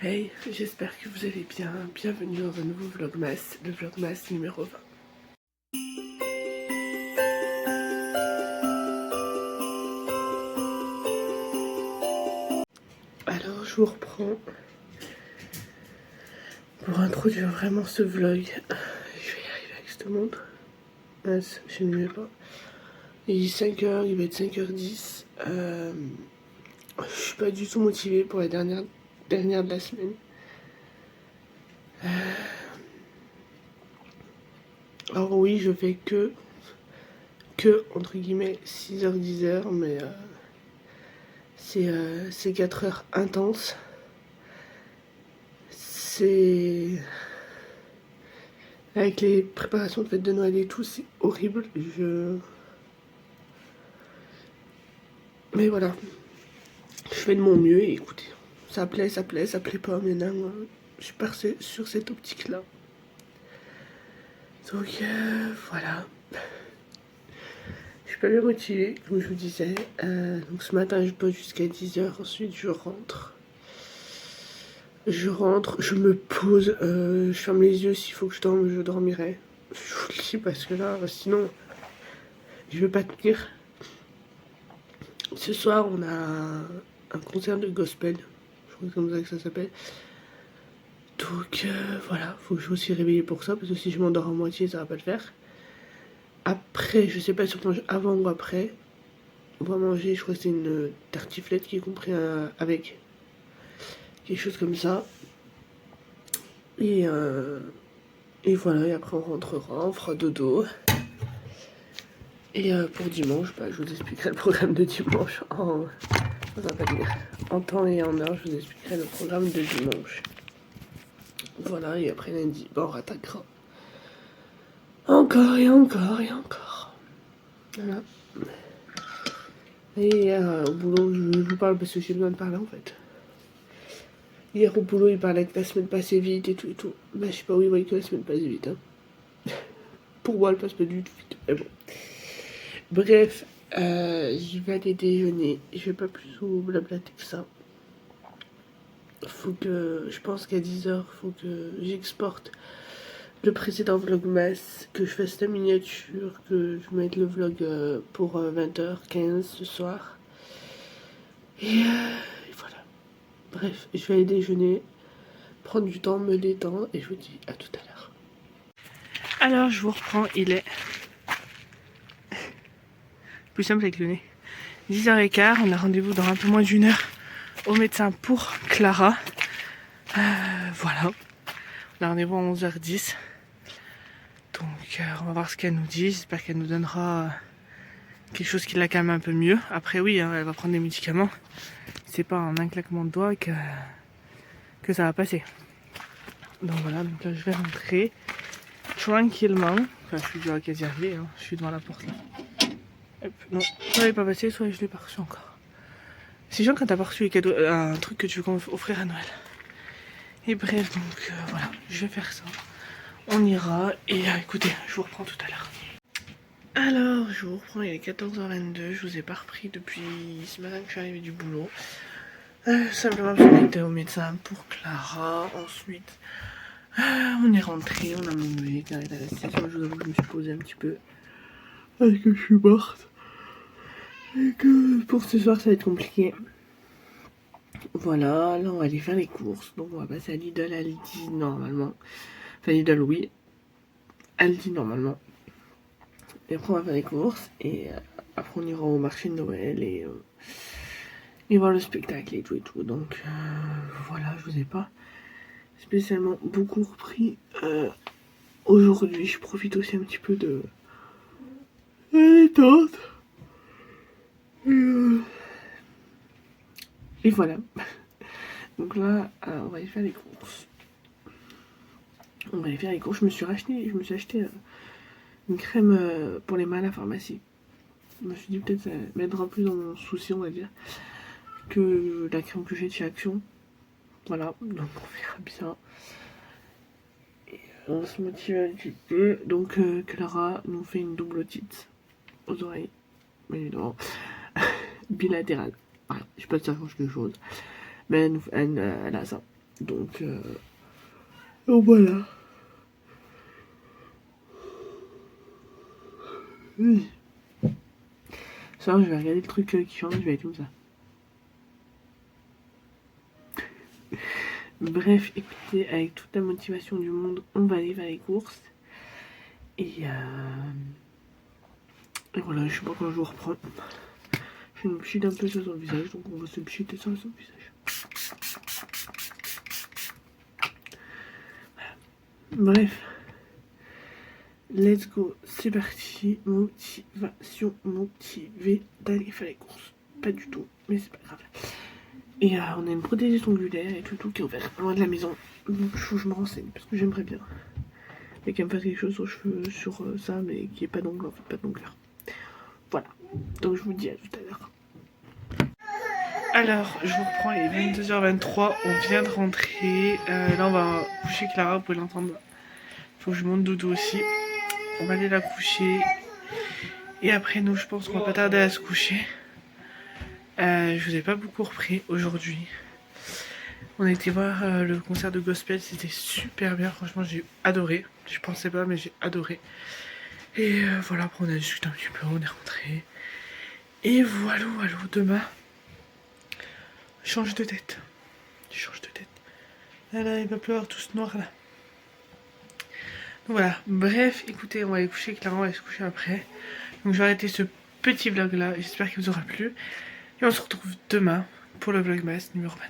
Hey, j'espère que vous allez bien. Bienvenue dans un nouveau vlogmas, le vlogmas numéro 20. Alors, je vous reprends pour introduire vraiment ce vlog. Je vais y arriver avec cette montre. Mince, je ne mets pas. Il est 5h, il va être 5h10. Je suis pas du tout motivée pour la dernière de la semaine. Alors oui, je fais que entre guillemets 6h-10h, mais c'est 4 heures intenses. C'est... Avec les préparations de fête de Noël et tout, c'est horrible. Mais voilà, je fais de mon mieux et écoutez, ça plaît pas, mais non, je suis partie sur cette optique-là. Donc voilà. Je suis pas bien motivée, comme je vous disais. Donc ce matin, je bosse jusqu'à 10h, ensuite je rentre. Je me pose, je ferme les yeux, s'il faut que je dorme, je dormirai. Je vous le dis parce que là, sinon, je vais pas tenir. Ce soir, on a un concert de gospel, je crois que c'est comme ça que ça s'appelle. Donc voilà, faut que je sois aussi réveillée pour ça, parce que si je m'endors à moitié, ça va pas le faire. Après, je sais pas si on mange avant ou après. On va manger, je crois que c'est une tartiflette qui est compris avec quelque chose comme ça. Et voilà, et après on rentrera, on fera dodo. Et pour dimanche, bah, je vous expliquerai le programme de dimanche en temps et en heure. Je vous expliquerai le programme de dimanche. Voilà, et après lundi, bah, on rattaquera. Encore et encore et encore. Voilà. Et hier, au boulot, je vous parle parce que j'ai besoin de parler en fait. Hier au boulot, il parlait que la semaine passait vite et tout et tout. Bah, je sais pas où il voyait que la semaine passait vite. Hein. Pour moi, elle passe pas du tout vite. Mais bon. Bref, je vais aller déjeuner. Je vais pas plus vous blablater que ça. Faut que, je pense qu'à 10h, faut que j'exporte le précédent vlogmas, que je fasse la miniature, que je mette le vlog pour 20h15 ce soir. Et voilà. Bref, je vais aller déjeuner, prendre du temps, me détendre, et je vous dis à tout à l'heure. Alors, je vous reprends, il est plus simple avec le nez. 10h15, on a rendez-vous dans un peu moins d'une heure au médecin pour Clara. Voilà. On a rendez-vous à 11h10. Donc on va voir ce qu'elle nous dit. J'espère qu'elle nous donnera quelque chose qui la calme un peu mieux. Après oui, hein, elle va prendre des médicaments. C'est pas en un claquement de doigts que ça va passer. Donc voilà, donc là je vais rentrer tranquillement. Enfin je suis déjà quasi arrivé, hein. Je suis devant la porte là. Hop, non, soit elle n'est pas passée, soit je l'ai pas reçu encore. C'est chiant quand t'as pas reçu les cadeaux, un truc que tu veux offrir à Noël. Et bref, donc voilà, je vais faire ça. On ira et écoutez, je vous reprends tout à l'heure. Alors, je vous reprends, il est 14h22, je vous ai pas repris depuis ce matin que je suis arrivée du boulot. Simplement parce qu'on était au médecin pour Clara. Ensuite, on est rentré, on a mangé, Clara est à la station. Je vous avoue que je me suis posée un petit peu parce que je suis morte. Et que pour ce soir, ça va être compliqué. Voilà, là on va aller faire les courses. Donc on va passer à Lidl, Aldi normalement. Enfin Lidl oui, Aldi normalement. Et après on va faire les courses et après on ira au marché de Noël et voir le spectacle et tout et tout. Donc voilà, je vous ai pas spécialement beaucoup repris aujourd'hui. Je profite aussi un petit peu de la détente. Et voilà. Donc là, on va aller faire les courses. On va aller faire les courses. Je me suis acheté une crème pour les mains à la pharmacie. Je me suis dit peut-être ça m'aidera plus dans mon souci, on va dire, que la crème que j'ai de chez Action. Voilà, donc on verra bien. Et on se motive un petit peu. Donc Clara nous fait une double otite aux oreilles, mais évidemment, bilatérale. Voilà, je sais pas si ça change quelque chose, mais elle a ça. Donc voilà. Oui. Ça, je vais regarder le truc qui change, je vais être comme ça. Bref, écoutez, avec toute la motivation du monde, on va aller vers les courses. Et voilà, je sais pas quand je vous reprends. J'ai une pchite un peu sur le visage, donc on va se pchiter sur le visage. Bref. Let's go, c'est parti. Motivation, motivée d'aller faire les courses. Pas du tout, mais c'est pas grave. Et on a une prothésiste ongulaire et tout qui est ouvert loin de la maison. Donc il faut que je me renseigne parce que j'aimerais bien. Et qu'elle me fasse quelque chose aux cheveux sur ça, mais qui est pas d'ongle, en fait, pas de longueur. Voilà. Donc je vous dis à tout à l'heure. Alors, je vous reprends, il est 22h23, on vient de rentrer. Là, on va coucher Clara, vous pouvez l'entendre. Faut que je monte Doudou aussi. On va aller la coucher. Et après, nous, je pense qu'on va pas tarder à se coucher. Je vous ai pas beaucoup repris aujourd'hui. On a été voir le concert de gospel, c'était super bien. Franchement, j'ai adoré. Je pensais pas, mais j'ai adoré. Et voilà, après, on a discuté un petit peu, on est rentré. Et voilà, demain, change de tête. Je change de tête. Là, il va pleuvoir tout ce noir là. Donc voilà, bref, écoutez, on va aller coucher, Clara, on va se coucher après. Donc je vais arrêter ce petit vlog là, j'espère qu'il vous aura plu. Et on se retrouve demain pour le vlogmas numéro 21.